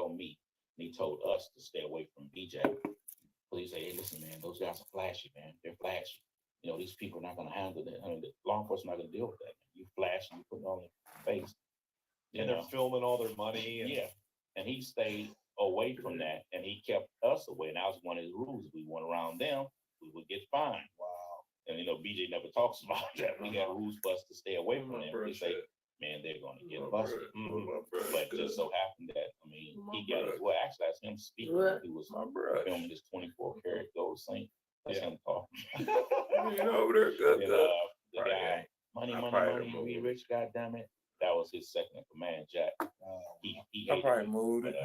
tell me, and he told us to stay away from BJ. Police say, hey, listen, man, those guys are flashy, man. They're flashy. You know, these people are not going to handle that. I mean, the law enforcement not going to deal with that. You flash and you put it on their face. And they're filming all their money. And... Yeah. And he stayed away from that, and he kept us away. And that was one of his rules. If we went around them, we would get fined. Wow. And, you know, BJ never talks about that. We got rules for us to stay away from them. They say, man, they're going to get busted. But just so happened that, I mean, he got it. Well, actually, that's him speaking. He was filming his 24 karat gold Saint. That's him talking. You know, over there, good. The guy, money, we rich, goddamn it. That was his second in command, Jack. He I probably moved it.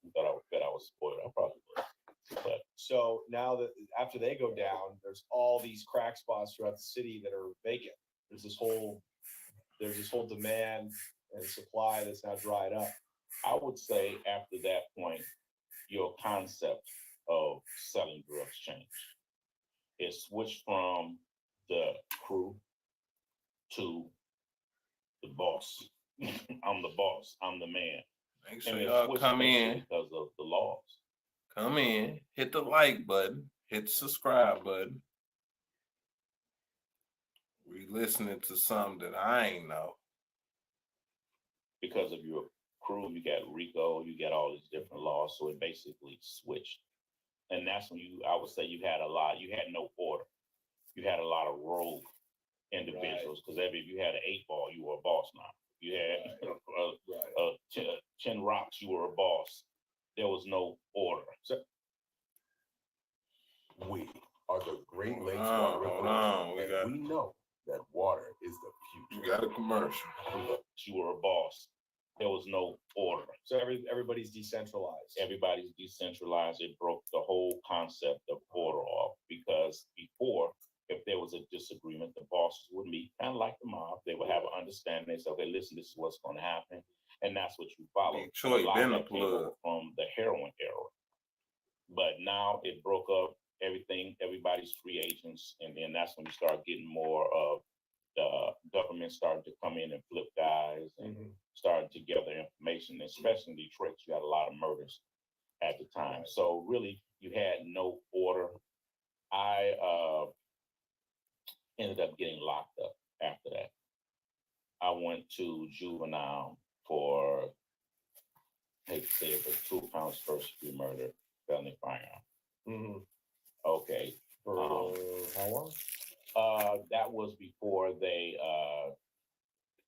He thought I was spoiled. I probably was. But so now that after they go down, there's all these crack spots throughout the city that are vacant. There's this whole demand and supply that's now dried up. I would say after that point, your concept of selling drugs changed. It switched from the crew to the boss. I'm the boss. I'm the man. Make sure y'all come in because of the laws. Come in, hit the like button, hit the subscribe button. We listening to something that I ain't know. Because of your crew, you got RICO, you got all these different laws, so it basically switched. And that's when I would say you had no order. You had a lot of rogue individuals, because if you had an 8-ball, you were a boss now. You had 10 rocks, you were a boss. There was no order. So, we are the Great Lakes Water Authority, and we know that water is the future. You got a commercial. You were a boss. There was no order. So everybody's decentralized. Everybody's decentralized. It broke the whole concept of order off, because before, if there was a disagreement, the bosses would meet, kind of like the mob. They would have an understanding. They say, okay, listen, this is what's going to happen. And that's what you follow. Detroit been a plug from the heroin era. But now it broke up everything. Everybody's free agents. And then that's when you start getting more of the government starting to come in and flip guys and starting to gather information, especially in Detroit. You had a lot of murders at the time. So really, you had no order. I ended up getting locked up after that. I went to Juvenile for, I hate to say it, but 2 counts first-degree murder, felony firearm. Okay. For how long? That was before they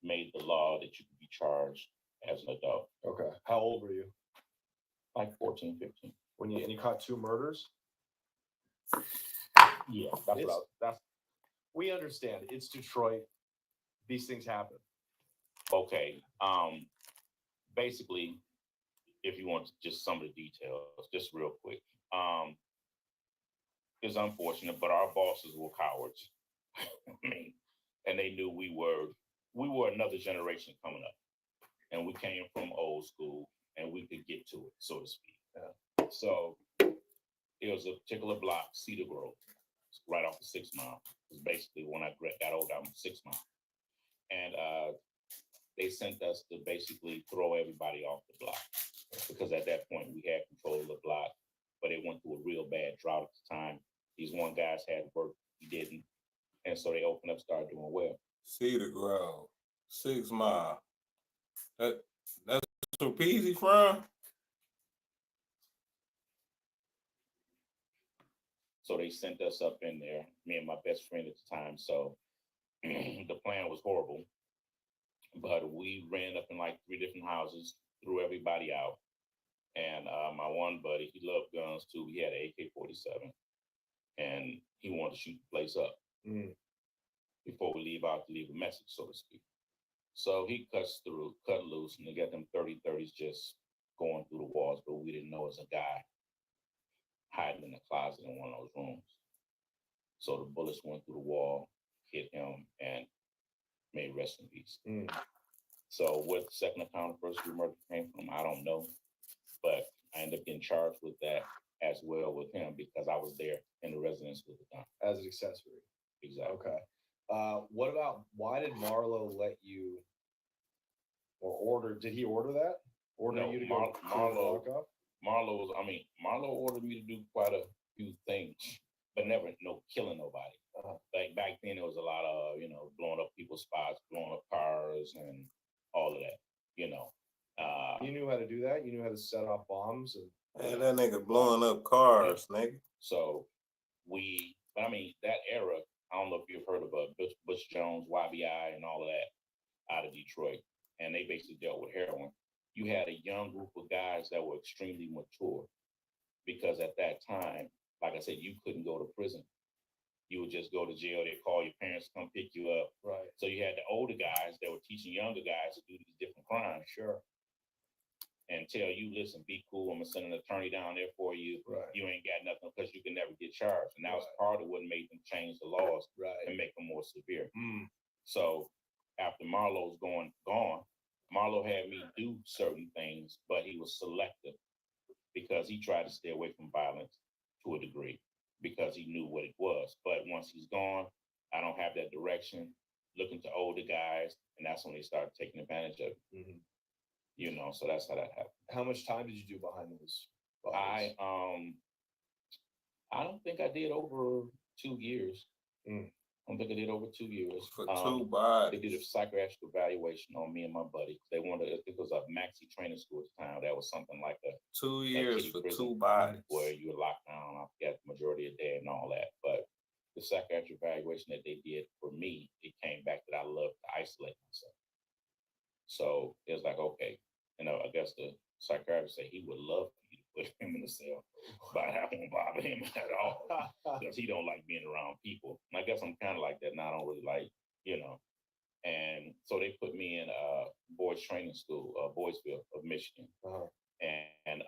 made the law that you could be charged as an adult. Okay. How old were you? Like 14, 15. And you caught 2 murders? Yeah, we understand. It's Detroit. These things happen. Okay. Basically, if you want just some of the details, just real quick. It's unfortunate, but our bosses were cowards. I mean, and they knew we were another generation coming up, and we came from old school, and we could get to it, so to speak. So it was a particular block, Cedar Grove, right off the 6 Mile. It was basically when I got older, I'm 6 Mile. And they sent us to basically throw everybody off the block, because at that point we had control of the block, but it went through a real bad drought at the time. These one guys had work, he didn't. And so they opened up, started doing well. Cedar Grove, 6 Mile. That's where Peasy from? So they sent us up in there, me and my best friend at the time. So the plan was horrible, but we ran up in like 3 different houses, threw everybody out. And my one buddy, he loved guns too. He had an AK-47, and he wanted to shoot the place up before we leave out to leave a message, so to speak. So he cut loose, and they got them 30-30s just going through the walls, but we didn't know it was a guy hiding in the closet in one of those rooms. So the bullets went through the wall, hit him, and may rest in peace. So what the second account of first-degree murder came from, I don't know. But I ended up getting charged with that as well with him, because I was there in the residence with the gun. As an accessory. Exactly. Okay. Why did Marlo let you, or did he order that? Order No, you to go to Marlo. lock up? Marlo ordered me to do quite a few things, but never no killing nobody. Like back then, there was a lot of blowing up people's spots, blowing up cars, and all of that. You knew how to do that. You knew how to set off bombs and. Man, that nigga blowing up cars, nigga. So but that era. I don't know if you've heard of Butch Jones, YBI, and all of that out of Detroit, and they basically dealt with heroin. You had a young group of guys that were extremely mature, because at that time, like I said, you couldn't go to prison. You would just go to jail. They'd call your parents to come pick you up. Right. So you had the older guys that were teaching younger guys to do these different crimes. Sure. And tell you, listen, be cool. I'm gonna send an attorney down there for you. Right. You ain't got nothing because you can never get charged. And that was part of what made them change the laws and make them more severe. So after Marlo's gone, Marlo had me do certain things, but he was selective because he tried to stay away from violence to a degree because he knew what it was. But once he's gone, I don't have that direction. Looking to older guys, and that's when they started taking advantage of it. So that's how that happened. How much time did you do behind those bodies? I don't think I did over 2 years. I don't think I did over 2 years. For 2 bodies. They did a psychiatric evaluation on me and my buddy. They wanted, I think it was a maxi training school at the time. That was something like 2 years for 2 bodies. Where you were locked down, I forget the majority of the day and all that. But the psychiatric evaluation that they did for me, it came back that I love to isolate myself. So it was like, okay, I guess the psychiatrist said he would love for you to put him in the cell, but I won't bother him at all because he don't like being around people. And I guess I'm kind of like that now. I don't really like, And so they put me in a boys training school, Boysville of Michigan, and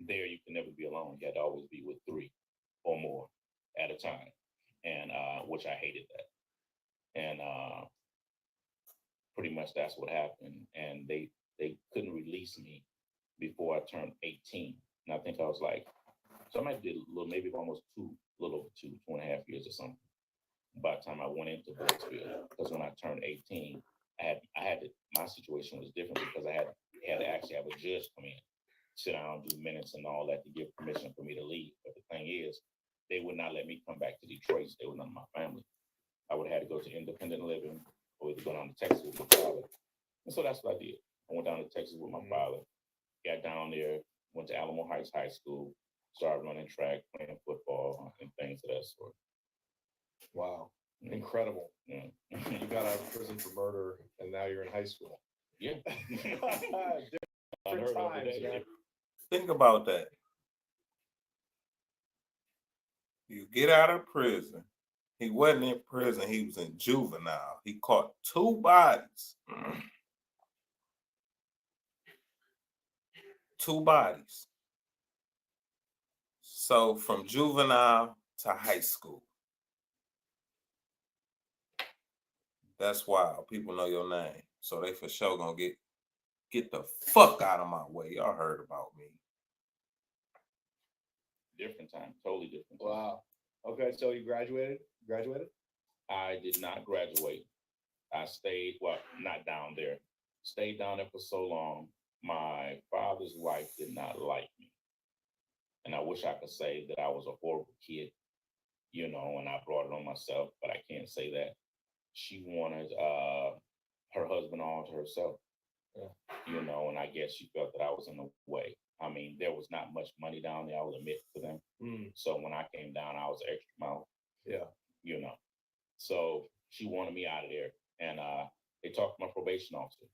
there you can never be alone. You had to always be with 3 or more at a time, and which I hated that. And pretty much that's what happened. And they couldn't release me before I turned 18. And I think I was like, so I might did maybe almost 2 and a half years or something. By the time I went into Boysville, because when I turned 18, my situation was different because I had to actually have a judge come in, sit down, do minutes and all that to give permission for me to leave. But the thing is, they would not let me come back to Detroit. They were none of my family. I would have had to go to independent living or either go down to Texas with my father. And so that's what I did. I went down to Texas with my father, got down there, went to Alamo Heights High School, started running track, playing football, and things of that sort. Wow. Incredible. Yeah. You got out of prison for murder, and now you're in high school. Yeah. Different times, man. Think about that. You get out of prison. He wasn't in prison. He was in juvenile. He caught 2 bodies. 2 bodies. So from juvenile to high school. That's wild. People know your name. So they for sure gonna get the fuck out of my way. Y'all heard about me. Different time. Totally different time. Wow. Okay, so you graduated? I did not graduate. I stayed, not down there. Stayed down there for so long. My father's wife did not like me. And I wish I could say that I was a horrible kid, and I brought it on myself, but I can't say that. She wanted her husband all to herself, and I guess she felt that I was in the way. I mean, there was not much money down there, I will admit to them. So when I came down, I was extra mouth. Yeah. So she wanted me out of there. And they talked to my probation officer.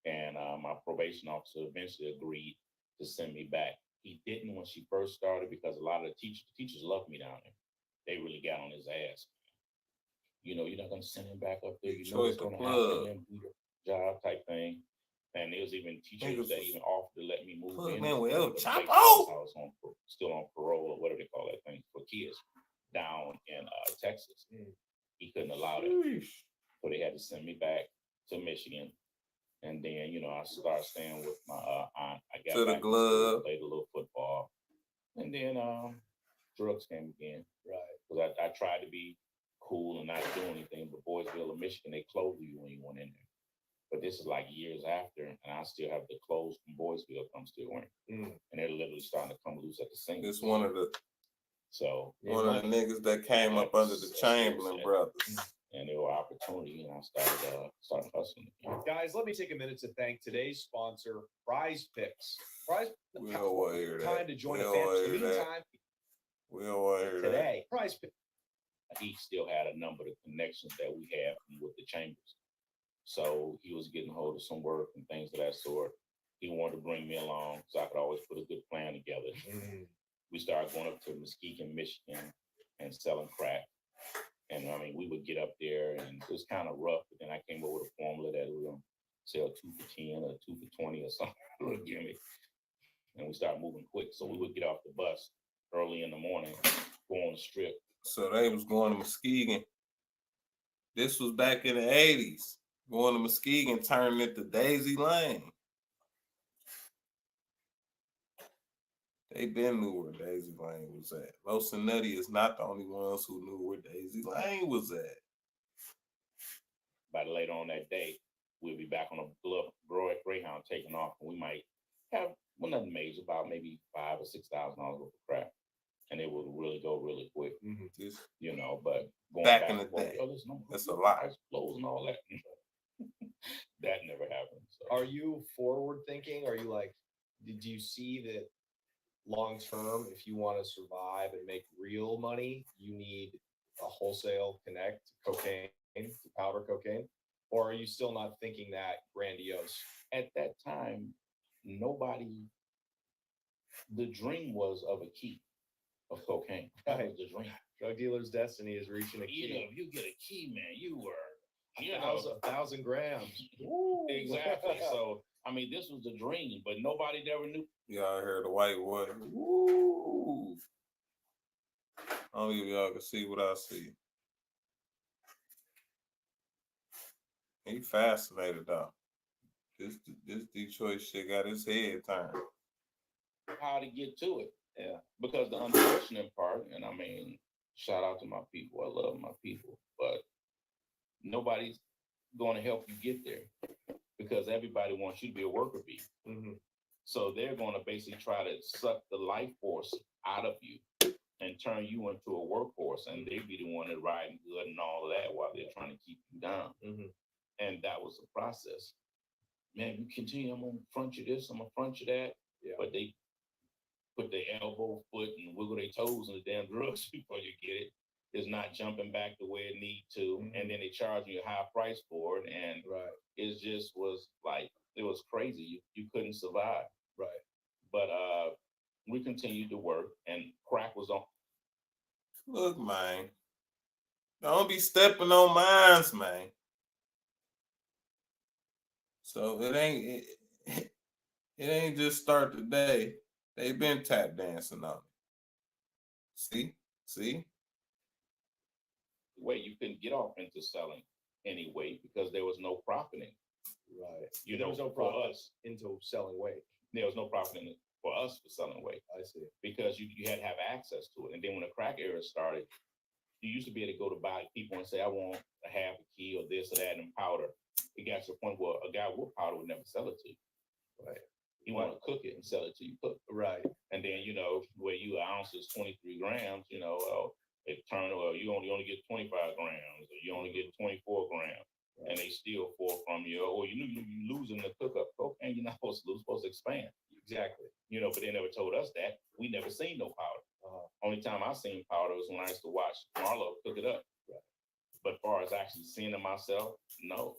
And my probation officer eventually agreed to send me back. He didn't when she first started because a lot of the teachers loved me down there. They really got on his ass. You're not going to send him back up there. You know what's going to happen. Do your job type thing. And there was even teachers that even offered to let me move in. CHAPO! I was still on parole or whatever they call that thing for kids down in Texas. He couldn't allow that. So they had to send me back to Michigan. And then, I started staying with my aunt. I got to the glove, played a little football. And then drugs came again. Right. Because I tried to be cool and not do anything. But Boysville of Michigan, they closed you when you went in there. But this is like years after, and I still have the clothes from Boysville I'm still wearing. And they're literally starting to come loose at the same. It's one of the the niggas that came up under the Chamberlain brothers. And there were opportunity, and I started hustling again. Guys, let me take a minute to thank today's sponsor, Prize Picks. We don't want to hear that. Time to join We a don't family. want to In the hear that. meantime, We don't want to hear that. today, Prize Picks. He still had a number of connections that we had with the chambers. So he was getting hold of some work and things of that sort. He wanted to bring me along so I could always put a good plan together. We started going up to Muskegon, Michigan and selling crack. And I mean, we would get up there and it was kind of rough, but then I came up with a formula that we would sell 2 for 10 or 2 for 20 or something. Gimmick. And we started moving quick. So we would get off the bus early in the morning, go on the strip. So they was going to Muskegon. This was back in the 80s. Going to Muskegon, turning it to Daisy Lane. They been knew where Daisy Lane was at. Los and Nutty is not the only ones who knew where Daisy Lane was at. By later on that day, we'll be back on a bluff Greyhound taking off, and we might have nothing major, about maybe $5,000 or $6,000 worth of crack, and it would really go really quick. But going back in the day, that's a lot. Clothes and all that. That never happened. So. Are you forward thinking? Are you like, did you see that long term, if you want to survive and make real money, you need a wholesale connect to cocaine, to powder cocaine? Or are you still not thinking that grandiose? At that time, the dream was of a key of cocaine. That was the dream. Drug dealer's destiny is reaching a key. If you get a key, man, you were 1,000 grams. Exactly. So, I mean, this was the dream, but nobody ever knew. Y'all heard the white boy. Woo! I don't know if y'all can see what I see. He fascinated though. This Detroit shit got his head turned. How to get to it. Yeah. Because the unfortunate part, and I mean, shout out to my people. I love my people, but nobody's going to help you get there because everybody wants you to be a worker bee. So they're going to basically try to suck the life force out of you and turn you into a workhorse, and they be the one that riding good and all of that while they're trying to keep you down. And that was the process. Man, you continue, I'm going to front you this, I'm going to front you that. Yeah. But they put their elbow, foot, and wiggle their toes in the damn drugs before you get it. It's not jumping back the way it need to. And then they charge you a high price for it. And it just was like, it was crazy. You couldn't survive. But we continued to work, and crack was on. Look, man, don't be stepping on mines, man. So it ain't just start today. They been tap dancing on it. See? Way you couldn't get off into selling anyway because there was no profiting. There was no profit into selling weight. There was no profit in it for us for selling weight. I see. Because you had to have access to it. And then when the crack era started, you used to be able to go to buy people and say, I want a half a key or this or that and powder. It got to the point where a guy with powder would never sell it to you. He wanted to cook it and sell it to you cook. And then, where you ounce is 23 grams, it turned, well, you only get 25 grams or you only get 24 grams. And they steal 4 from you. Or you losing the cook up cocaine, you're not supposed to lose, supposed to expand. Exactly. But they never told us that. We never seen no powder. Only time I seen powder was when I used to watch Marlo cook it up. But as far as actually seeing it myself, no.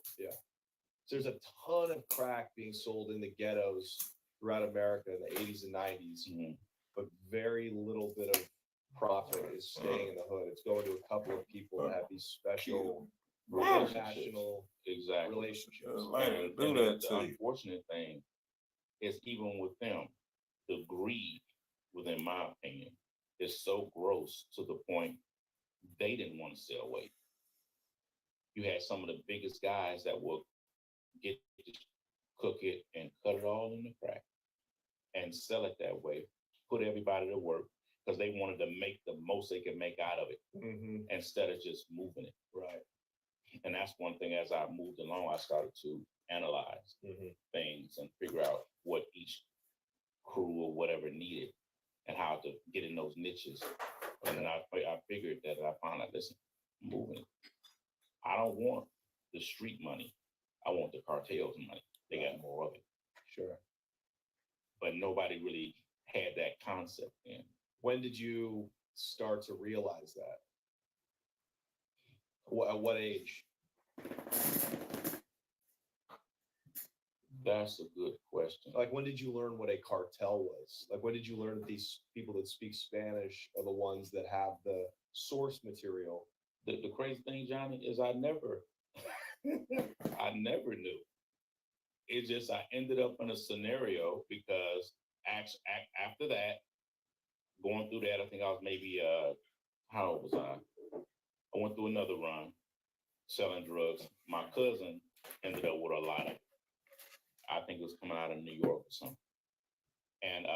There's a ton of crack being sold in the ghettos throughout America in the 80s and 90s, but very little bit of profit is staying in the hood. It's going to a couple of people that have these special national relationships. And the unfortunate thing is even with them, the greed, within my opinion, is so gross to the point they didn't want to sell weight. You had some of the biggest guys that will get to cook it and cut it all in the crack and sell it that way, put everybody to work because they wanted to make the most they could make out of it instead of just moving it. And that's one thing as I moved along, I started to analyze things and figure out what each crew or whatever needed and how to get in those niches. And then I figured that I found out, listen, moving. I don't want the street money. I want the cartels money. They got more of it. Sure. But nobody really had that concept in. When did you start to realize that? At what age? That's a good question. Like, when did you learn what a cartel was? Like, when did you learn that these people that speak Spanish are the ones that have the source material? The crazy thing, Johnny, is I never knew. It's just I ended up in a scenario because after that, going through that, I think I was maybe how old was I? I went through another run selling drugs. My cousin ended up with a lot of, I think it was coming out of New York or something. And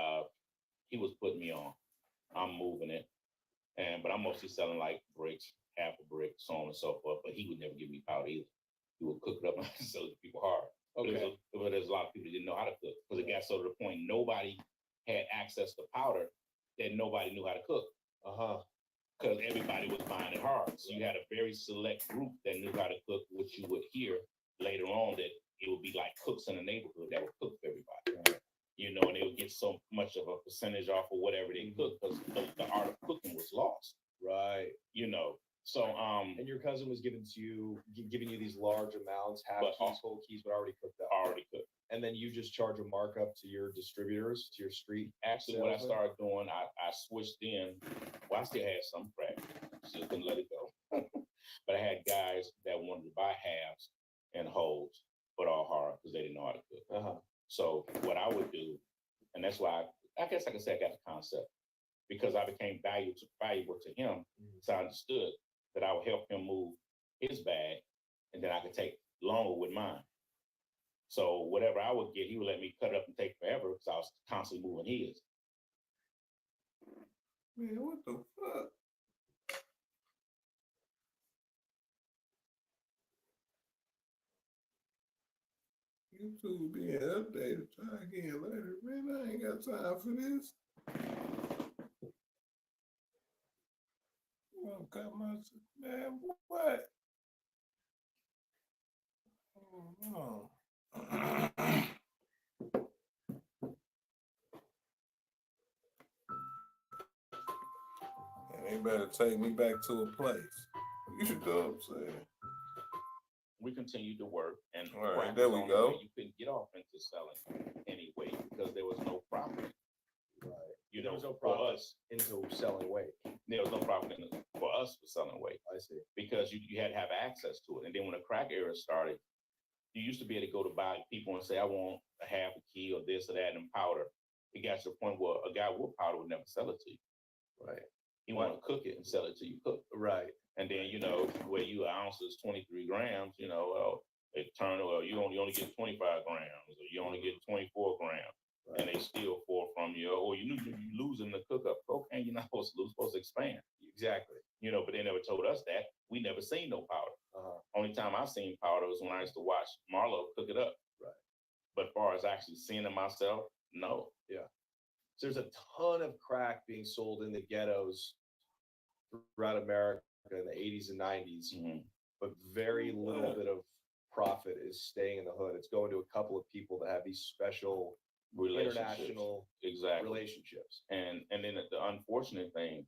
he was putting me on. I'm moving it. But I'm mostly selling like bricks, half a brick, so on and so forth. But he would never give me powder either. He would cook it up and sell it to people hard. Okay. But there's a lot of people that didn't know how to cook because it got so to the point nobody had access to powder that nobody knew how to cook. Because everybody was buying it hard. So you had a very select group that knew how to cook, which you would hear later on that it would be like cooks in the neighborhood that would cook for everybody. You know, and they would get so much of a percentage off of whatever they cook because the art of cooking was lost. Right. You know, so and your cousin was giving you these large amounts, half keys, whole keys, but already cooked up. Already cooked. And then you just charge a markup to your distributors, to your street. Actually, what I started doing, I switched in. Well, I still had some crack, still couldn't let it go. But I had guys that wanted to buy halves and wholes, but all hard because they didn't know how to cook. So what I would do, and that's why I guess I can say I got the concept because I became valuable to him. So I understood that I would help him move his bag, and then I could take longer with mine. So whatever I would get, he would let me cut it up and take forever because I was constantly moving his. Man, what the fuck? YouTube being updated. Try again later. Man, I ain't got time for this. You wanna cut my man? What? Oh no. And they better take me back to a place. You know what I'm saying? We continued to work, and all right, there we go. You couldn't get off into selling anyway because there was no profit. Right. You There know, was no for profit us, into selling weight. there was no profit for us for selling weight. I see. Because you had to have access to it. And then when the crack era started, you used to be able to go to buy people and say, I want a half a key or this or that and powder. It got to the point where a guy with powder would never sell it to you. Right. He wanted to cook it and sell it till you cook. Right. And then, you know, where you ounces, 23 grams, you know, well, it turned, well, you only get 25 grams, or you only get 24 grams. Right. And they steal 4 from you, or you losing the cook up. Cocaine, you're not supposed to lose, supposed to expand. Exactly. You know, but they never told us that. We never seen no powder. Only time I seen powder was when I used to watch Marlo cook it up. Right. But as far as actually seeing it myself, no. Yeah. So there's a ton of crack being sold in the ghettos throughout America in the 80s and 90s, but very little bit of profit is staying in the hood. It's going to a couple of people that have these special international relationships. And then the unfortunate thing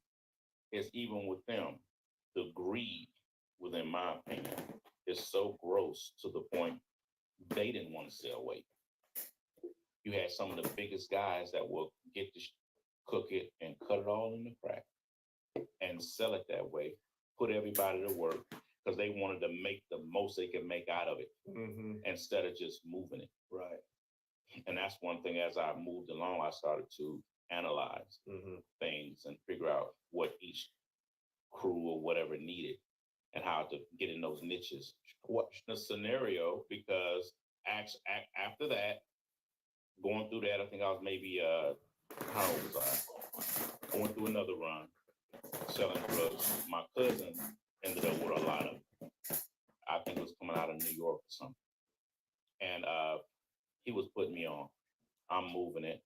is even with them, the greed within my opinion is so gross to the point they didn't want to sell weight. You had some of the biggest guys that will get to cook it and cut it all in the crack and sell it that way, put everybody to work because they wanted to make the most they could make out of it instead of just moving it. Right. And that's one thing as I moved along, I started to analyze things and figure out what each crew or whatever needed and how to get in those niches. What the scenario, because after that, going through that, I think I was maybe, how old was I? I went through another run selling drugs. My cousin ended up with a lot of, I think it was coming out of New York or something. and he was putting me on. I'm moving it,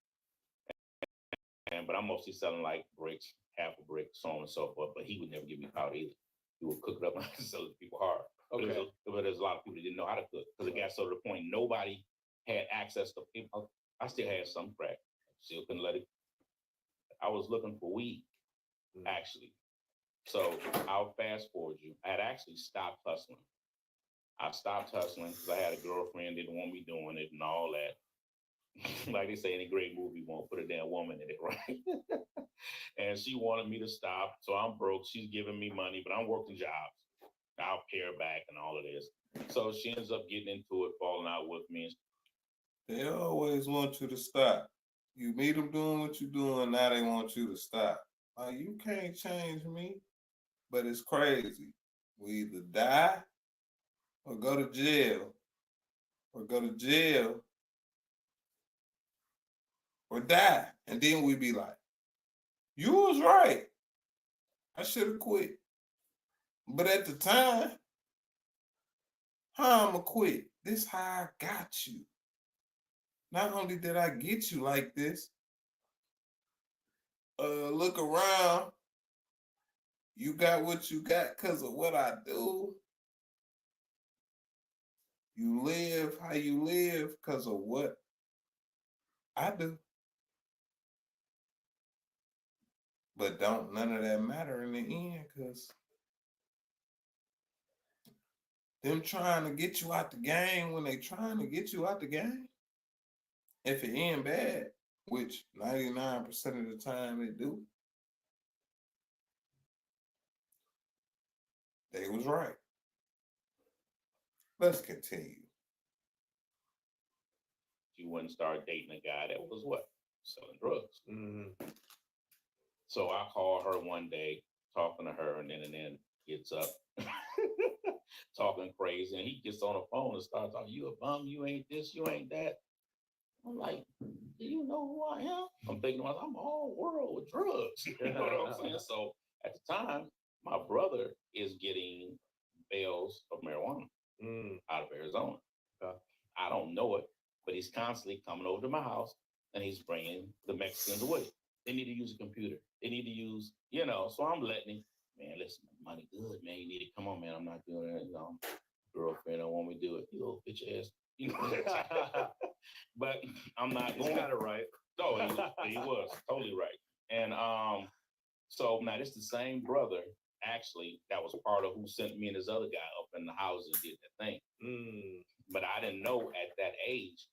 but I'm mostly selling like bricks, half a brick, so on and so forth. But he would never give me powder either. He would cook it up and sell it to people hard. Okay. But there's a lot of people that didn't know how to cook because it got so to the point nobody had access to people. I still had some crack. Still couldn't let it. I was looking for weed, actually. So I'll fast forward you. I had actually stopped hustling. I stopped hustling because I had a girlfriend didn't want me doing it and all that. Like they say, any great movie won't put a damn woman in it, right? And she wanted me to stop, so I'm broke. She's giving me money, but I'm working jobs. I'll pay her back and all of this. So she ends up getting into it, falling out with me. They always want you to stop. You meet them doing what you're doing, now they want you to stop. Like, you can't change me. But it's crazy. We either die or go to jail, or go to jail or die. And then we be like, you was right. I should have quit. But at the time, how I'ma quit? This how I got you. Not only did I get you like this, look around, you got what you got because of what I do. You live how you live because of what I do. But don't none of that matter in the end, because them trying to get you out the game when they trying to get you out the game, if it end bad, which 99% of the time it do, they was right. Let's continue. She wouldn't start dating a guy that was what? Selling drugs. Mm-hmm. So I call her one day, talking to her, and then gets up talking crazy. And he gets on the phone and starts talking, you a bum, you ain't this, you ain't that. I'm like, do you know who I am? I'm thinking about I'm all world with drugs. You know what I'm saying? So at the time, my brother is getting bales of marijuana out of Arizona. Okay. I don't know it, but he's constantly coming over to my house and he's bringing the Mexicans away. They need to use a computer. They need to use, so I'm letting him, man, listen, money good, man. You need to come on, man. I'm not doing it. Girlfriend don't want me to do it. You little bitch ass. But I'm not going. He's kind of right. No, he was totally right. And so now this is the same brother, actually, that was part of who sent me and this other guy up in the house and did that thing. But I didn't know at that age,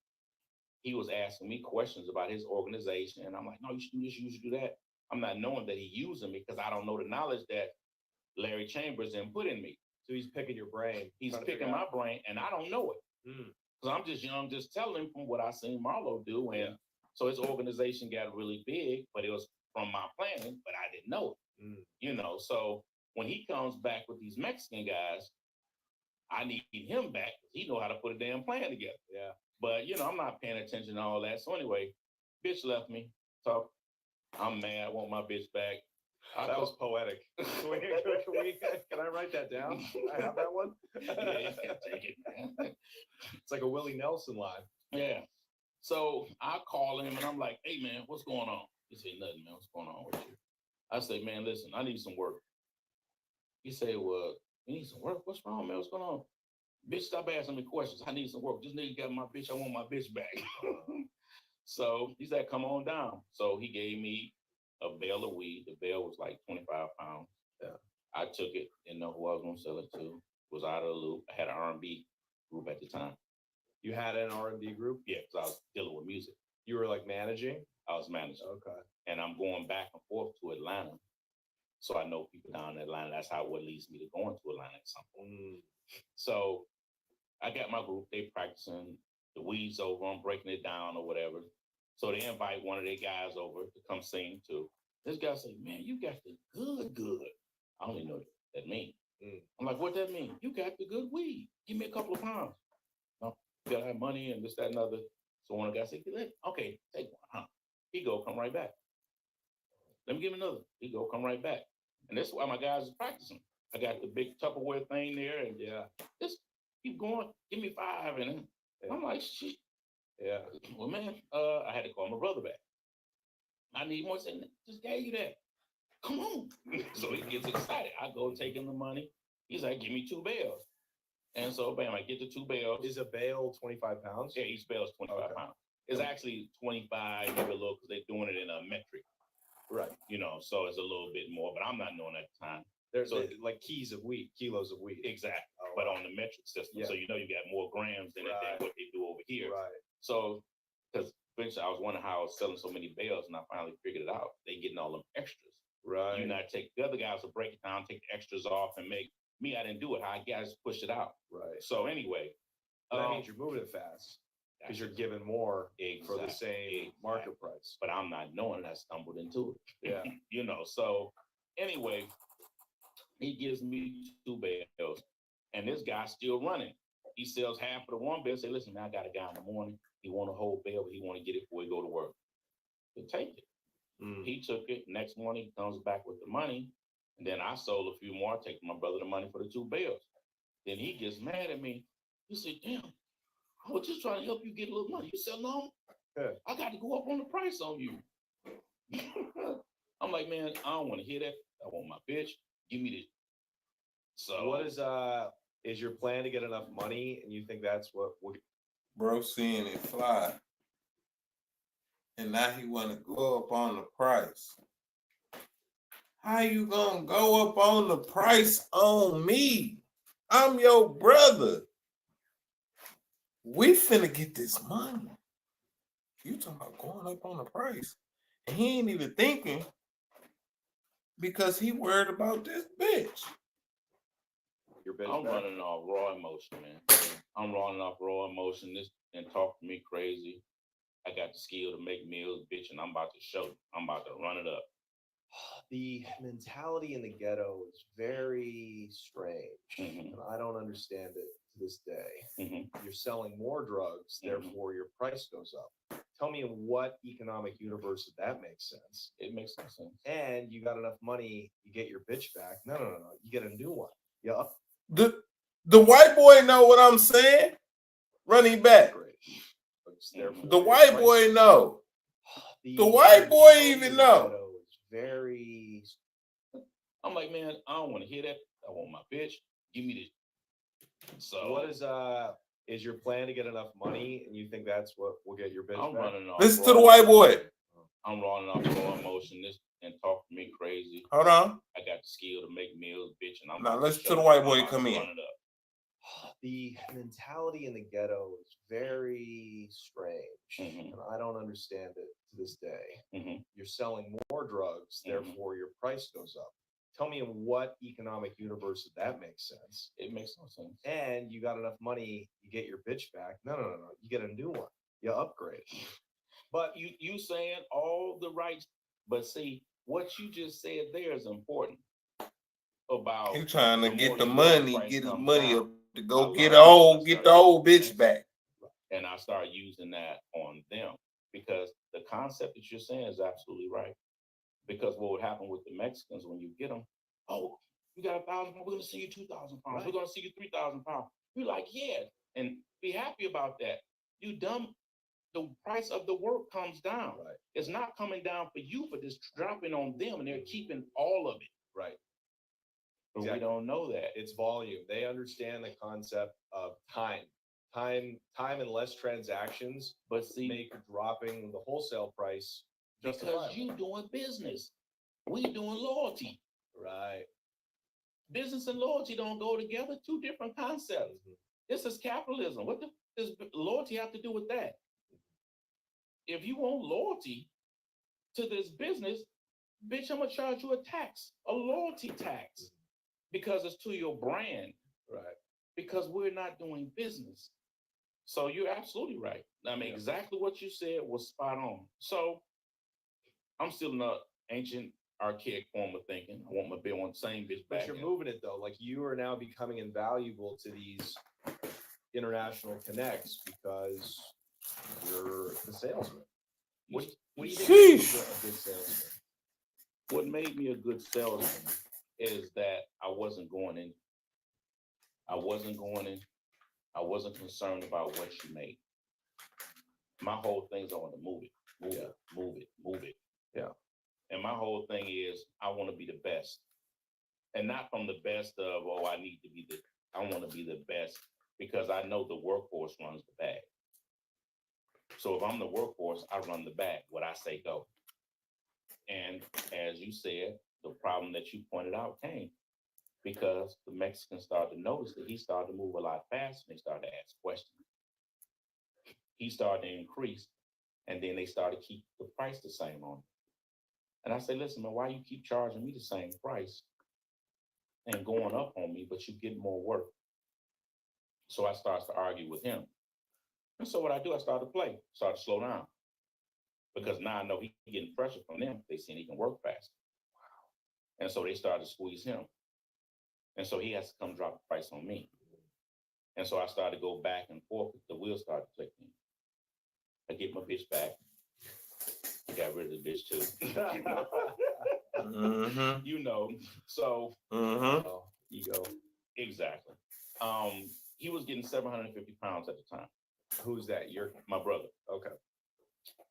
he was asking me questions about his organization. And I'm like, no, you should do this, you should do that. I'm not knowing that he's using me because I don't know the knowledge that Larry Chambers then put in me. So he's picking your brain. He's picking my brain and I don't know it. Because I'm just young, just telling him from what I seen Marlo do. And so his organization got really big, but it was from my planning, but I didn't know it. So when he comes back with these Mexican guys, I need him back because he know how to put a damn plan together. Yeah. But, I'm not paying attention to all that. So anyway, bitch left me. So I'm mad. I want my bitch back. That was poetic. Can I write that down? I have that one. Yeah, take it, man. It's like a Willie Nelson line. Yeah. So I call him and I'm like, hey, man, what's going on? He said, nothing, man. What's going on with you? I say, man, listen, I need some work. He said, well, you need some work? What's wrong, man? What's going on? Bitch, stop asking me questions. I need some work. This nigga got my bitch. I want my bitch back. So he said, come on down. So he gave me a bale of weed. The bale was like 25 pounds. Yeah. I took it, didn't know who I was going to sell it to. Was out of the loop. I had an R&B group at the time. You had an R&B group? Yeah, because I was dealing with music. You were like managing? I was managing. Okay. And I'm going back and forth to Atlanta. So I know people down in Atlanta. That's how what leads me to going to Atlanta at some point. So I got my group. They practicing. The weed's over. I'm breaking it down or whatever. So they invite one of their guys over to come sing too. This guy said, man, you got the good. I don't even know what that means. I'm like, what that mean? You got the good weed. Give me a couple of pounds. No, you gotta have money and this, that, and other. So one of the guys said, okay, take one, huh? He go, come right back. Let me give him another. He go, come right back. And that's why my guys are practicing. I got the big Tupperware thing there, and just keep going. Give me 5, and Yeah. I'm like, shit. Yeah. Well, man, I had to call my brother back. I need more. I said, just gave you that. Come on. So he gets excited. I go take him the money. He's like, give me 2 bales. And so, bam, I get the 2 bales. Is a bale 25 pounds? Yeah, each bale is 25 pounds. It's actually 25, maybe a little, because they're doing it in a metric. Right. You know, so it's a little bit more, but I'm not knowing at the time. There's So, like kilos of wheat. Exactly. Oh, but on the metric system. Yeah. So, you know, you got more grams than Right. what they do over here. Right. So, because eventually I was wondering how I was selling so many bales, and I finally figured it out. They getting all them extras. Right. You not take the other guys will break it down, take the extras off, and make me. I didn't do it. I guys pushed it out. Right. So anyway, That means you're moving it fast because you're giving more for the same market price. But I'm not knowing I stumbled into it. Yeah. You know. So anyway, he gives me 2 bales, and this guy's still running. He sells half of the 1 bale. Say, listen, man, I got a guy in the morning. He want a whole bale, but he want to get it before he go to work. So take it. He took it. Next morning, he comes back with the money. And then I sold a few more, taking my brother the money for the 2 bales. Then he gets mad at me. He said, damn, I was just trying to help you get a little money. You said, no, I got to go up on the price on you. I'm like, man, I don't want to hear that. I want my bitch. Give me this. So what is your plan to get enough money? And you think that's what Bro seeing it fly. And now he want to go up on the price. How you gonna go up on the price on me? I'm your brother. We finna get this money. You talking about going up on the price. And he ain't even thinking because he worried about this bitch. I'm running off raw emotion, man. I'm running off raw emotion. This and talk to me crazy. I got the skill to make meals, bitch, and I'm about to show you. I'm about to run it up. The mentality in the ghetto is very strange, and I don't understand it to this day. You're selling more drugs, therefore your price goes up. Tell me in what economic universe that makes sense. It makes no sense. And you got enough money, you get your bitch back. No. You get a new one. Yeah. The white boy know what I'm saying. Running back. The white boy know. The white boy even know. Very. I'm like, man, I don't want to hear that. I want my bitch. Give me this. So what is your plan to get enough money? And you think that's what will get your bitch I'm back? running off. Listen to the white boy. I'm running off raw emotion. This and talk to me crazy. Hold on. I got the skill to make meals, bitch, and I'm now about listen to to the white boy I'm come about to in. run it up. The mentality in the ghetto is very strange, and I don't understand it to this day. You're selling more drugs, therefore your price goes up. Tell me in what economic universe that makes sense. It makes no sense. And you got enough money, you get your bitch back. No. You get a new one. You upgrade. But you saying all the rights, but see, what you just said there is important. About he trying to get the more money, price get his comes money down. up to go I get started the old bitch using back. And I start using that on them because the concept that you're saying is absolutely right. Because what would happen with the Mexicans when you get them? Oh, you got 1,000 pounds. We're gonna see you 2,000 pounds. Right. We're gonna see you 3,000 pounds. You're like, yeah, and be happy about that. You dumb. The price of the work comes down. Right. It's not coming down for you, but it's dropping on them, and they're keeping all of it. Right. But we don't know that. It's volume. They understand the concept of time and less transactions, But see, make dropping the wholesale price because you doing business, we doing loyalty. Right. Business and loyalty don't go together. 2 different concepts. This is capitalism. What does loyalty have to do with that? If you want loyalty to this business, bitch, I'm gonna charge you a tax, a loyalty tax, because it's to your brand. Right. Because we're not doing business. So you're absolutely right. I mean, exactly what you said was spot on. So I'm still in the ancient, archaic form of thinking. I want my bill on the same bitch back. But you're moving it though. Like you are now becoming invaluable to these international connects because you're the salesman. What do you think makes you a good salesman? What made me a good salesman is that I wasn't going in I wasn't concerned about what she made. My whole thing is I want to move it, move it, move it, move it. Yeah. And my whole thing is I want to be the best. And not from the best of, oh, I want to be the best because I know the workforce runs the bag. So if I'm the workforce, I run the bag. What I say go. And as you said, the problem that you pointed out came because the Mexicans started to notice that he started to move a lot faster and they started to ask questions. He started to increase and then they started to keep the price the same on it. And I say, listen, man, why you keep charging me the same price and going up on me, but you get more work? So I started to argue with him. And so what I do, I started to play, started to slow down. Because now I know he's getting pressure from them. They seen he can work fast. Wow. And so they started to squeeze him. And so he has to come drop the price on me. And so I started to go back and forth. The wheels started clicking. I get my bitch back. I got rid of the bitch too. Mm-hmm. You know, so ego. Exactly. He was getting 750 pounds at the time. Who's that? My brother. Okay.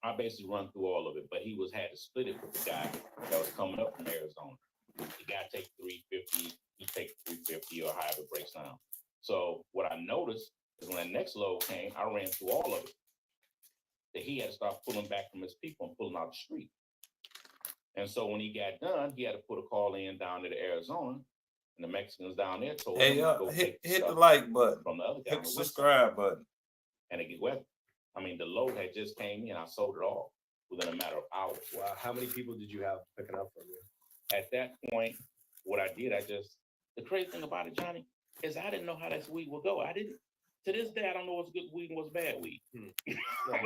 I basically run through all of it, but he had to split it with the guy that was coming up from Arizona. The guy take 350, he take 350 or however it breaks down. So what I noticed is when that next load came, I ran through all of it. That he had to start pulling back from his people and pulling out the street. And so when he got done, he had to put a call in down to Arizona, and the Mexicans down there told him to go hit the like button from the other guy. Hit the subscribe button. And it get wet. I mean, the load had just came in. I sold it all within a matter of hours. Wow. How many people did you have picking up from you? At that point, what I did, the crazy thing about it, Johnny, is I didn't know how this weed would go. To this day, I don't know what's good weed and what's bad weed. I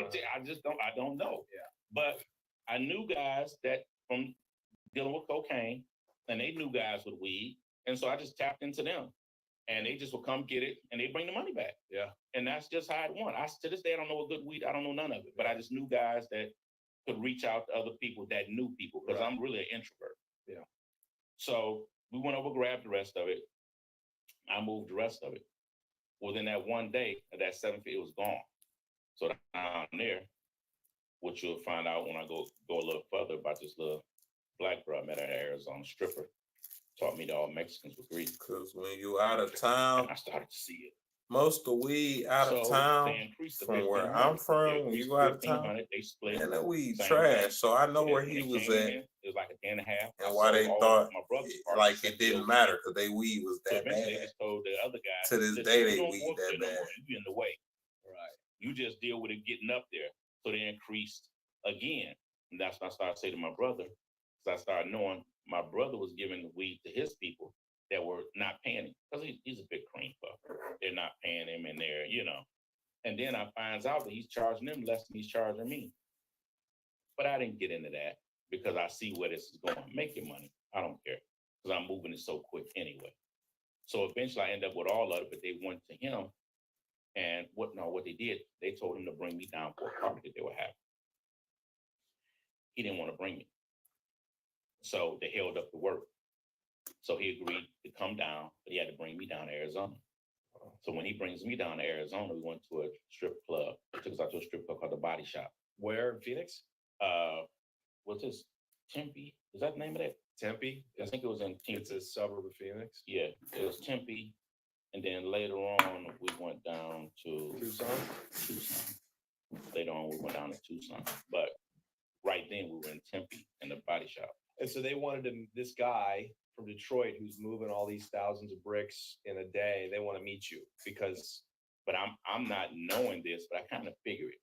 don't know. Yeah. But I knew guys that from dealing with cocaine, and they knew guys with weed. And so I just tapped into them. And they just would come get it and they bring the money back. Yeah. And that's just how it went. To this day, I don't know what good weed, I don't know none of it, but I just knew guys that could reach out to other people that knew people because I'm really an introvert. Yeah. So we went over, grabbed the rest of it. I moved the rest of it. Within that one day, that 750, it was gone. So down there, which you'll find out when I go a little further about this little black girl I met at an Arizona stripper. Taught me that all Mexicans were greedy. Because when you out of town, and I started to see it. Most of the weed out of town, from where I'm from, when you go out of town, they split. And that weed trash. So I know where he was at. It was like a day and a half. And why they thought like it didn't matter because they weed was that bad. They just told the other guy. To this day, they weed that bad. You in the way. Right. You just deal with it getting up there. So they increased again. And that's when I started saying to my brother, because I started knowing my brother was giving the weed to his people that were not paying him. Because he's a big cream puff. They're not paying him in there, And then I finds out that he's charging them less than he's charging me. But I didn't get into that because I see where this is going. Make your money. I don't care. Because I'm moving it so quick anyway. So eventually I end up with all of it, but they went to him. And what they did, they told him to bring me down for a party that they were having. He didn't want to bring me. So they held up the work. So he agreed to come down, but he had to bring me down to Arizona. So when he brings me down to Arizona, we went to a strip club. He took us out to a strip club called the Body Shop. Where in Phoenix? What's this? Tempe? Is that the name of that? Tempe? I think it was in Tempe. It's a suburb of Phoenix. Yeah, it was Tempe. And then later on, we went down to Tucson. Later on, we went down to Tucson. But right then, we were in Tempe in the Body Shop. And so they wanted this guy from Detroit who's moving all these thousands of bricks in a day. They want to meet you because. But I'm not knowing this, but I kind of figure it.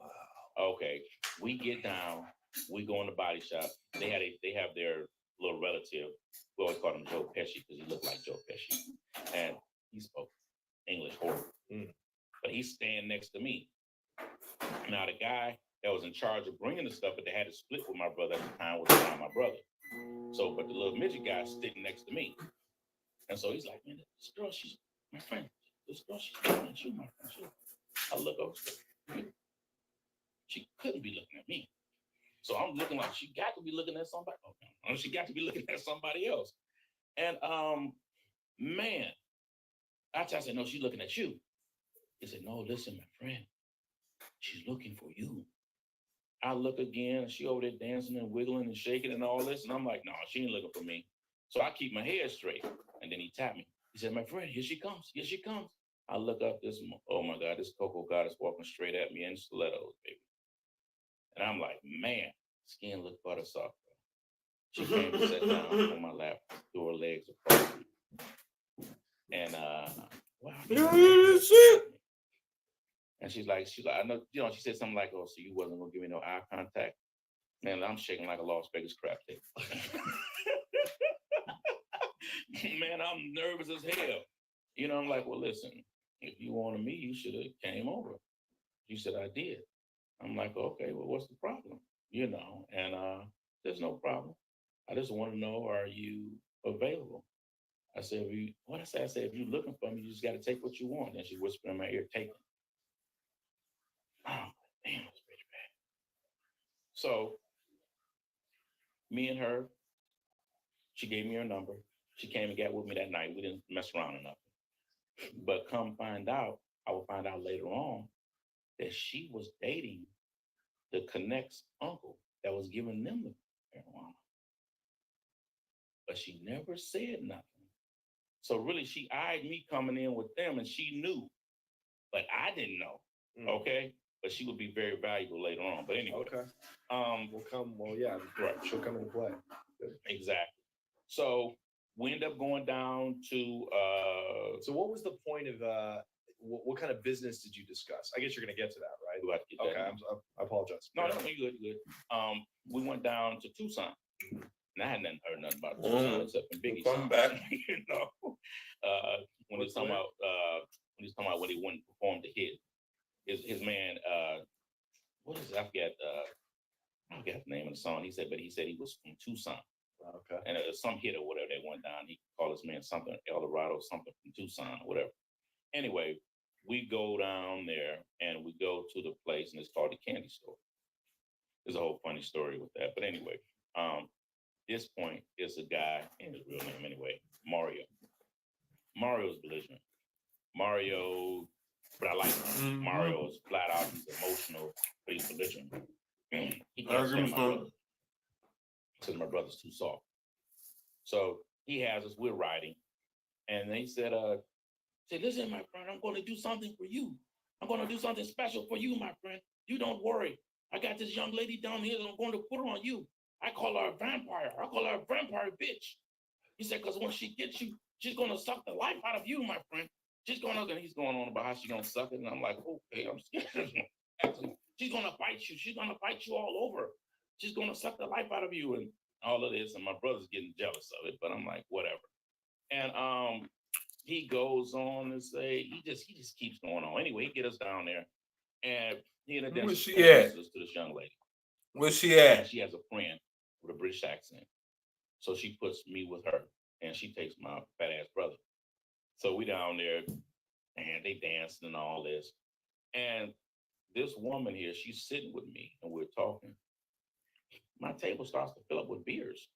Wow. Okay, we get down. We go in the Body Shop. They have their little relative. We always call him Joe Pesci because he looked like Joe Pesci, and he spoke English horrible. But he's standing next to me. Now the guy that was in charge of bringing the stuff, but they had to split with my brother at the time was not my brother. So, but the little midget guy's sitting next to me, and so he's like, "Man, this girl, she's my friend. This girl, she's looking at you, my friend." I look over. She couldn't be looking at me. So I'm looking like she got to be looking at somebody. Okay. She got to be looking at somebody else. And man, I said, no, she's looking at you. He said, no, listen, my friend, she's looking for you. I look again, and she over there dancing and wiggling and shaking and all this. And I'm like, no, she ain't looking for me. So I keep my head straight. And then he tapped me. He said, my friend, here she comes. Here she comes. I look up oh my God, this Coco goddess walking straight at me in stilettos, baby. And I'm like, man, skin looked butter soft. She came and sat down on my lap, threw her legs across me. And wow. And she's like, I know, she said something like, oh, so you wasn't gonna give me no eye contact. Man, I'm shaking like a Las Vegas crap tape. Man, I'm nervous as hell. I'm like, well, listen, if you wanted me, you should have came over. She said, I did. I'm like, okay, well, what's the problem? And there's no problem. I just want to know, are you available? I said, what I said? I said, if you're looking for me, you just got to take what you want. And she whispered in my ear, take it. Oh, damn, that's pretty bad. So, me and her, she gave me her number. She came and got with me that night. We didn't mess around or nothing. But come find out, I will find out later on that she was dating the Connect's uncle that was giving them the marijuana. But she never said nothing. So really, she eyed me coming in with them, and she knew, but I didn't know. Okay, but she would be very valuable later on. But anyway, okay. Right. She'll come into play. Good. Exactly. So we end up going down to. So what was the point of what kind of business did you discuss? I guess you're going to get to that, right? Okay, I apologize. No, you're good. We went down to Tucson. And I hadn't heard nothing about Tucson except from Biggie. Come back. When he's talking about when he went and performed the hit, his man, what is it? I forget the name of the song. He said he was from Tucson. Okay. And some hit or whatever they went down. He called his man something El Dorado, something from Tucson or whatever. Anyway, we go down there and we go to the place, and it's called the Candy Store. There's a whole funny story with that. But anyway, this point is a guy, and his real name anyway, Mario. Mario's belligerent. But I like him. Mm-hmm. Mario is flat out, he's emotional, but he's belligerent. He can't stand my brother. Says my brother's too soft. So he has us, we're riding, and they said, listen, my friend, I'm going to do something for you. I'm going to do something special for you, my friend. You don't worry. I got this young lady down here that I'm going to put her on you. I call her a vampire. I call her a vampire bitch. He said, because when she gets you, she's going to suck the life out of you, my friend. He's going on about how she's going to suck it. And I'm like, okay, I'm scared. She's going to bite you. She's going to bite you all over. She's going to suck the life out of you and all of this. And my brother's getting jealous of it, but I'm like, whatever. And he goes on and say, he just keeps going on. Anyway, he get us down there. And he introduces us to this young lady. Where's she at? And she has a friend with a British accent. So she puts me with her, and she takes my fat ass brother. So we down there, and they dancing and all this. And this woman here, she's sitting with me, and we're talking. My table starts to fill up with beers.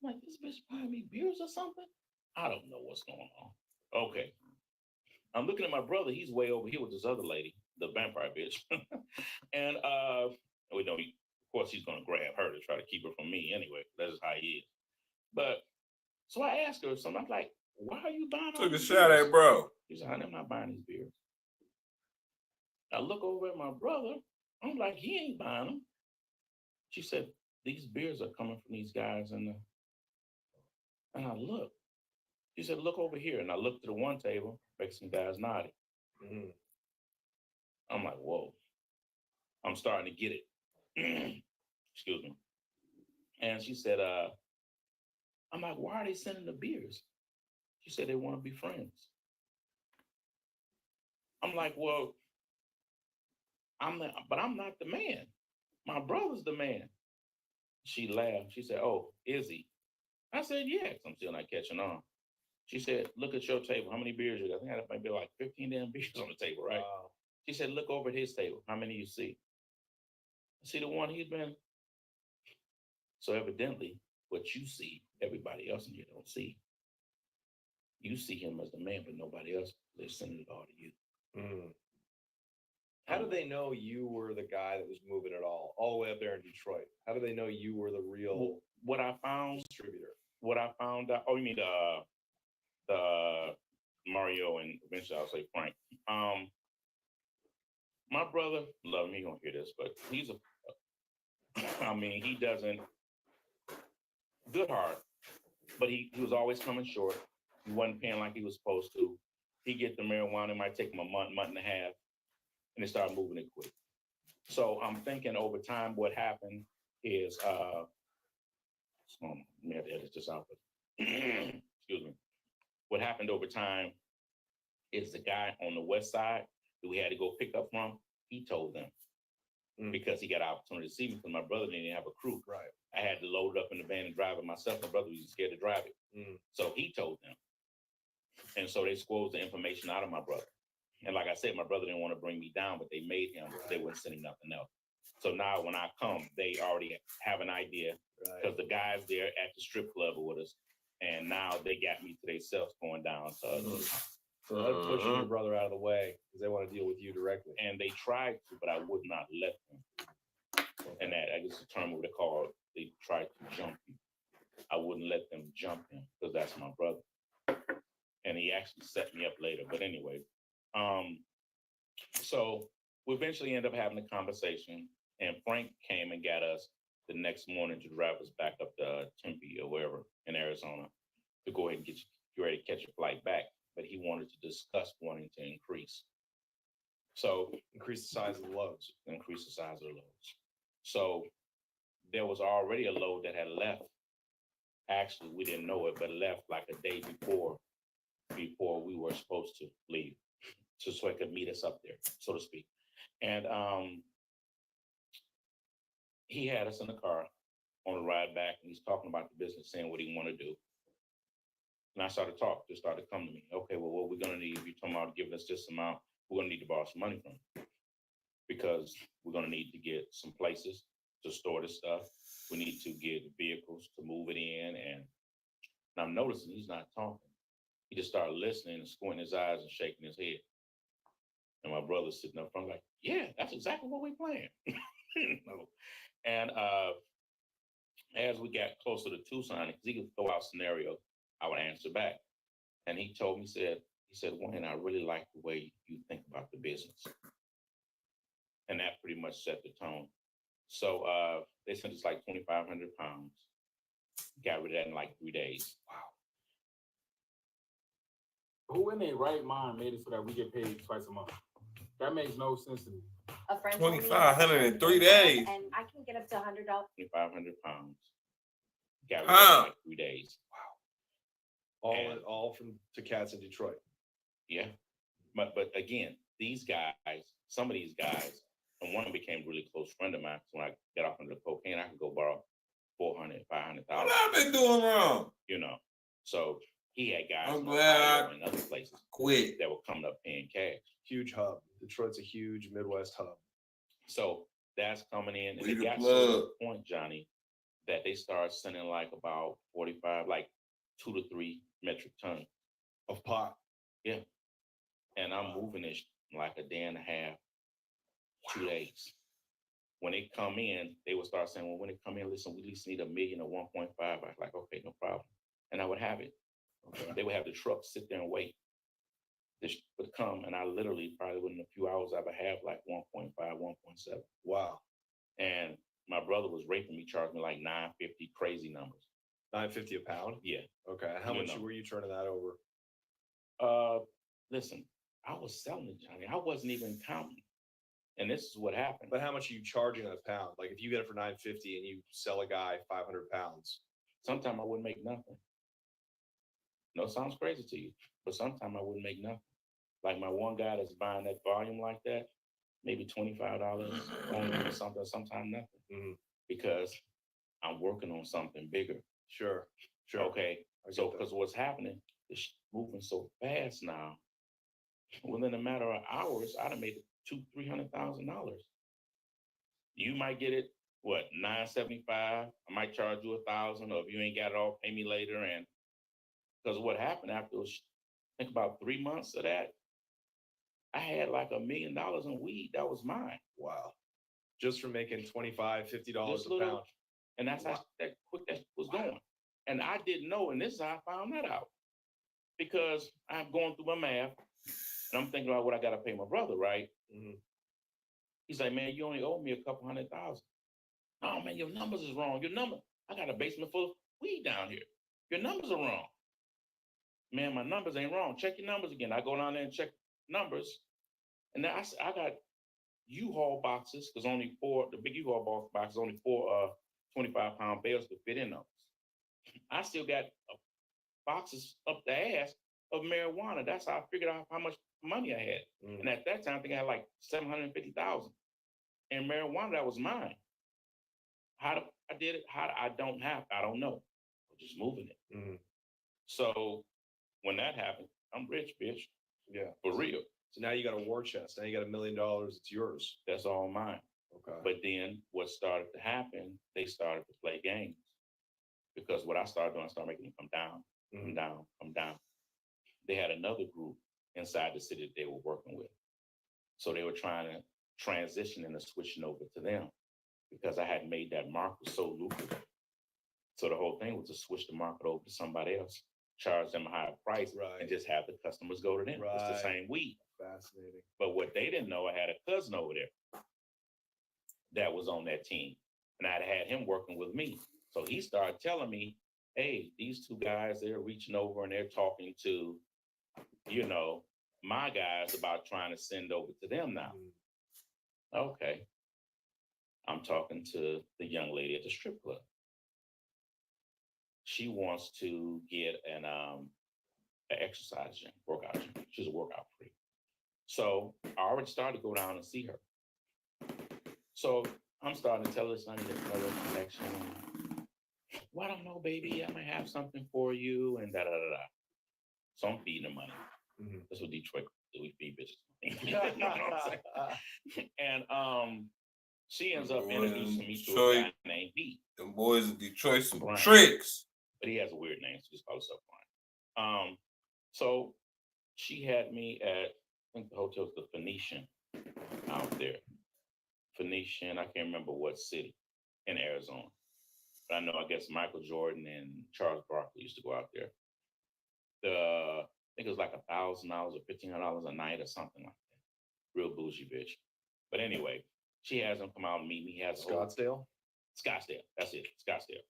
I'm like, this bitch buying me beers or something? I don't know what's going on. Okay. I'm looking at my brother. He's way over here with this other lady, the vampire bitch. And we know, of course, he's going to grab her to try to keep her from me anyway. That's just how he is. But so I asked her something. I'm like, why are you buying all these beers? Took a shot at bro. She said, honey, I'm not buying these beers. I look over at my brother. I'm like, he ain't buying them. She said, these beers are coming from these guys. And I look. She said, look over here. And I looked at the one table, Mexican guys nodding. Mm-hmm. I'm like, whoa. I'm starting to get it. Excuse me. And she said, I'm like, why are they sending the beers? She said they want to be friends. I'm like, well, I'm not the man. My brother's the man. She laughed. She said, oh, is he? I said, yeah, I'm still not catching on. She said, look at your table. How many beers you got? I think I might be like 15 damn beers on the table, right? Wow. She said, look over at his table. How many you see? I see the one he's been. So evidently, what you see, everybody else in here don't see. You see him as the man, but nobody else. They're sending it all to you. How did they know you were the guy that was moving it all the way up there in Detroit? How do they know you were the real What I found, distributor? what I found out. Oh, you mean the Mario and eventually I'll say Frank. My brother, love me, he gonna hear this, but he's I mean, he doesn't good heart, but he was always coming short. He wasn't paying like he was supposed to. He get the marijuana, it might take him a month and a half, and they start moving it quick. So I'm thinking over time, what happened is, let me have to edit this out, but excuse me. What happened over time is the guy on the west side that we had to go pick up from, he told them because he got an opportunity to see me because my brother didn't have a crew. Right. I had to load it up in the van and drive it myself. My brother was scared to drive it. So he told them. And so they squeezed the information out of my brother. And like I said, my brother didn't want to bring me down, but they made him. Right. They wouldn't send him nothing else. So now when I come, they already have an idea because the guys there at the strip club are with us. And now they got me to themselves going down. So they're pushing your brother out of the way because they want to deal with you directly. And they tried to, but I would not let them. Okay. And that, I guess the term what they call, they tried to jump you. I wouldn't let them jump him because that's my brother. And he actually set me up later. But anyway, so we eventually ended up having a conversation, and Frank came and got us the next morning to drive us back up to Tempe or wherever in Arizona to go ahead and get ready to catch a flight back. But he wanted to discuss wanting to increase. So increase the size of the loads. Increase the size of the loads. So there was already a load that had left. Actually, we didn't know it, but left like a day before we were supposed to leave. So it could meet us up there, so to speak. And he had us in the car on the ride back, and he's talking about the business, saying what he want to do. And I started to talk, just started to come to me. Okay, well, what we're going to need, if you're talking about giving us this amount, we're going to need to borrow some money from you because we're going to need to get some places to store this stuff. We need to get vehicles to move it in. And I'm noticing he's not talking. He just started listening and squinting his eyes and shaking his head. And my brother's sitting up front like, yeah, that's exactly what we're playing. And as we got closer to Tucson, because he could throw out scenarios, I would answer back. And he told me, he said, Wayne, I really like the way you think about the business. And that pretty much set the tone. So they sent us like 2,500 pounds. Got rid of that in like 3 days. Wow. Who in their right mind made it so that we get paid twice a month? That makes no sense to me. A friend 2,500 in 3 days. And I can get up to $100. 2,500 pounds. Got rid of it in like 3 days. Wow. All from to cats in Detroit. Yeah. But again, these guys, some of these guys, and one of them became a really close friend of mine. So when I got off into the cocaine, I could go borrow 400, 500,000. What I've been doing wrong? You know. So he had guys I'm glad in other places quit that were coming up paying cash. Huge hub. Detroit's a huge Midwest hub. So that's coming in. And Leave it got to the point, Johnny, that they started sending like about 45, like 2 to 3 metric tons of pot. Yeah. And I'm moving it like a day and a half, 2 days. When they come in, they would start saying, well, when they come in, listen, we at least need $1 million or 1.5. I was like, okay, no problem. And I would have it. Okay. They would have the truck sit there and wait. This would come, and I literally probably within a few hours I would have like 1.5, 1.7. Wow. And my brother was raping me, charged me like $9.50, crazy numbers. $9.50 a pound? Yeah. Okay. How much were you turning that over? Listen, I was selling it, Johnny. I wasn't even counting. And this is what happened. But how much are you charging on a pound? Like if you get it for $9.50 and you sell a guy 500 pounds. Sometimes I wouldn't make nothing. No, it sounds crazy to you, but sometimes I wouldn't make nothing. Like my one guy that's buying that volume like that, maybe $25 or something, sometimes nothing. Because I'm working on something bigger. Sure. Okay. So, because what's happening is moving so fast now. Within a matter of hours, I'd have made it $200,000-$300,000. You might get it, what, $975? I might charge you $1,000, or if you ain't got it all, pay me later. And Because what happened after, I think about 3 months of that, I had like $1 million in weed that was mine. Wow. Just from making $25, $50 Just a little- pound. And that's how that quick that was going. And I didn't know, and this is how I found that out. Because I'm going through my math, and I'm thinking about what I got to pay my brother, right? Mhm. He's like, man, you only owe me a couple $100,000. No, man, your numbers is wrong. I got a basement full of weed down here. Your numbers are wrong. Man, my numbers ain't wrong. Check your numbers again. I go down there and check numbers. And then I got U-Haul boxes, because only four, the big U-Haul boxes, only four 25-pound bales could fit in those. I still got boxes up the ass of marijuana. That's how I figured out how much money I had. Mm. And at that time, I think I had like 750,000 in marijuana that was mine. I did it? I don't know. I'm just moving it. Mhm. So when that happened, I'm rich, bitch. Yeah. For real. So now you got a war chest. Now you got $1 million. It's yours. That's all mine. Okay. But then what started to happen, they started to play games. Because what I started doing, I started making them come down, come down, come down. They had another group inside the city that they were working with. So they were trying to transition and switching over to them because I had made that market so lucrative. So the whole thing was to switch the market over to somebody else, charge them a higher price, Right. and just have the customers go to them. It's the Right. same weed. Fascinating. But what they didn't know, I had a cousin over there that was on that team, and I'd had him working with me. So he started telling me, hey, these two guys, they're reaching over and they're talking to, my guys about trying to send over to them now. Okay. I'm talking to the young lady at the strip club. She wants to get an exercise gym, workout gym. She's a workout freak. So I already started to go down and see her. So I'm starting to tell this, I need another connection. Well, I don't know, baby. I might have something for you, and da-da-da-da. So I'm feeding her money. Mhm. That's what Detroit do. We feed bitches. You know what I'm saying? And she ends up introducing me to a guy named B. Them boys in Detroit some Brian. tricks. But he has a weird name, so just call himself Brian. So she had me at, I think the hotel's the Phoenician out there. Phoenician, I can't remember what city in Arizona. But I know, I guess Michael Jordan and Charles Barkley used to go out there. I think it was like $1,000 or $1,500 a night or something like that. Real bougie bitch. But anyway, she has him come out and meet me. He has Scottsdale? Scottsdale. That's it. Scottsdale.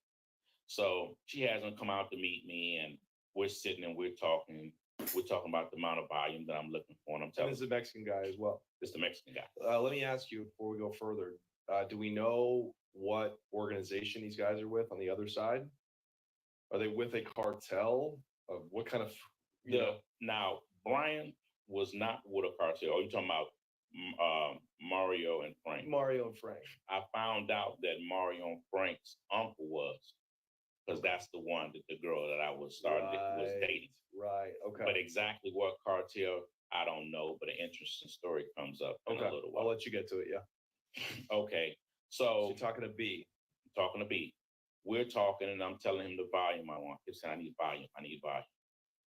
So she has him come out to meet me, and we're sitting and we're talking. We're talking about the amount of volume that I'm looking for, and I'm And telling this is a Mexican guy as well. it's the Mexican guy. Let me ask you before we go further. Do we know what organization these guys are with on the other side? Are they with a cartel? Of what kind of? Now, Brian was not with a cartel. Are you talking about Mario and Frank? Mario and Frank. I found out that Mario and Frank's uncle was, because that's the one that the girl that I was dating. Right. Okay. But exactly what cartel, I don't know. But an interesting story comes up in a little while. I'll let you get to it. Yeah. Okay. So So you're talking to B. talking to B, we're talking, and I'm telling him the volume I want. He said, I need volume. I need volume.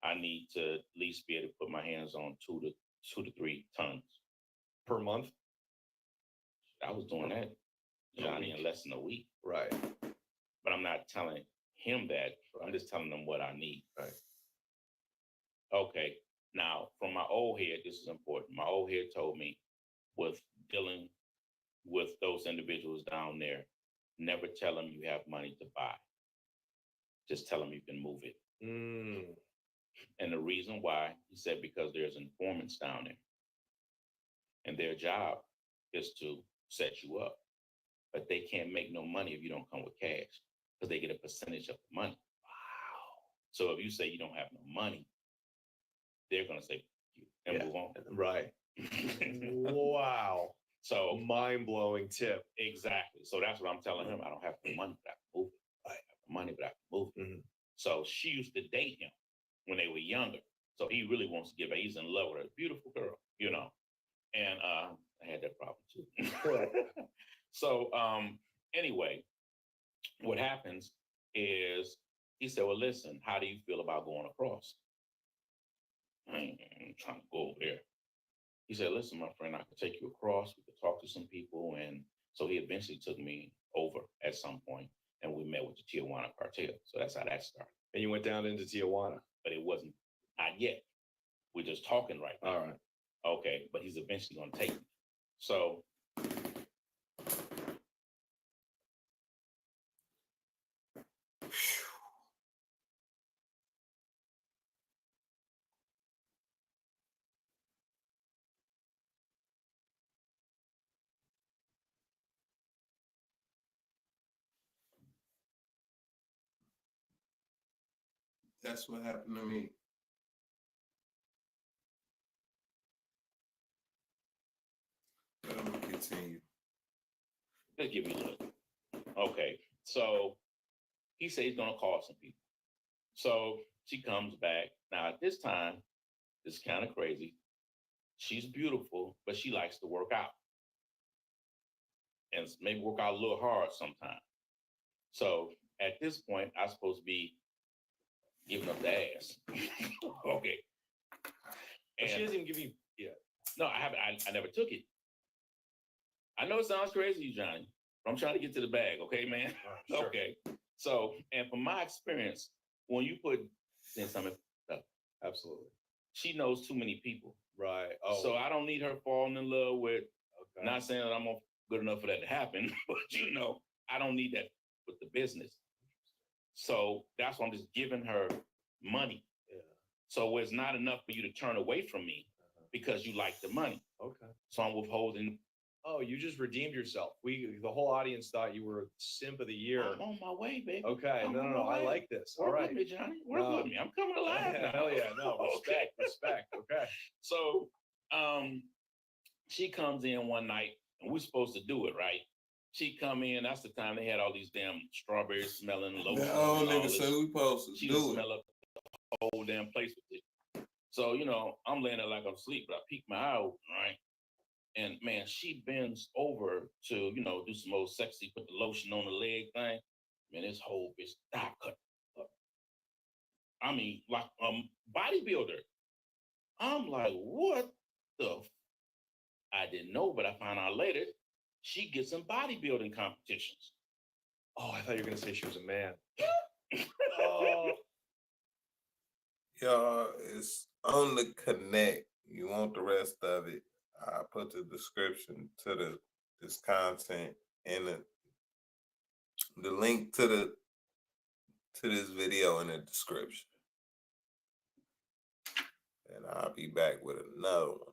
I need to at least be able to put my hands on 2 to 3 tons Per month. I was doing that, Johnny, in less than a week. Right. But I'm not telling him that. I'm just telling him what I need. Right. Okay. Now, from my old head, this is important. My old head told me, with dealing with those individuals down there, never tell them you have money to buy. Just tell them you can move it. And the reason why, he said, because there's informants down there. And their job is to set you up. But they can't make no money if you don't come with cash, because they get a percentage of the money. Wow. So if you say you don't have no money, they're going to say you and move on. Right. Wow. So mind-blowing tip. Exactly. So that's what I'm telling him. I don't have the money, but I can move it. I have the money, but I can move it. So she used to date him when they were younger. So he really wants to give her. He's in love with her. Beautiful girl, And I had that problem too. So anyway, what happens is He said, well, listen, how do you feel about going across? I ain't trying to go over there. He said, listen, my friend, I could take you across. We could talk to some people. And so he eventually took me over at some point, and we met with the Tijuana cartel. So that's how that started. And you went down into Tijuana. But it wasn't, not yet. We're just talking right now. All right. Okay, but he's eventually going to take me. So That's what happened to me. But I'm gonna continue. let's give you a look. Okay, so he said he's going to call some people. So she comes back. Now, at this time, it's kind of crazy. She's beautiful, but she likes to work out. And maybe work out a little hard sometimes. So at this point, I'm supposed to be giving up the ass. Okay. But she And doesn't even give you. Yeah. no, I haven't. I never took it. I know it sounds crazy, Johnny, but I'm trying to get to the bag, okay, man? Sure. Okay. So, and from my experience, when you put in something, Absolutely. she knows too many people. Right. Oh. So I don't need her falling in love with, Okay. not saying that I'm good enough for that to happen, but I don't need that with the business. So that's why I'm just giving her money. Yeah. So it's not enough for you to turn away from me because you like the money. Okay. So I'm withholding. Oh, you just redeemed yourself. The whole audience thought you were simp of the year. I'm on my way, baby. Okay. I'm No. on my I way. like this. Work All right. with me, Johnny. Work No. with me. I'm coming alive now. Hell yeah. No. Okay. Respect. Okay. So she comes in one night and we're supposed to do it, right? She come in, that's the time they had all these damn strawberries smelling lotion. The old and all nigga this. said we supposed to She do just it. smell up the whole damn place with it. So, I'm laying there like I'm asleep, but I peek my eye open, right? And man, she bends over to, do some old sexy, put the lotion on the leg thing. Man, this whole bitch stop cut up. I mean, like bodybuilder. I'm like, what the I didn't know, but I found out later she gets in bodybuilding competitions. Oh, I thought you were gonna say she was a man. Oh. Y'all, it's on the connect. You want the rest of it? I put the description to this content and the link to this video in the description. And I'll be back with another one.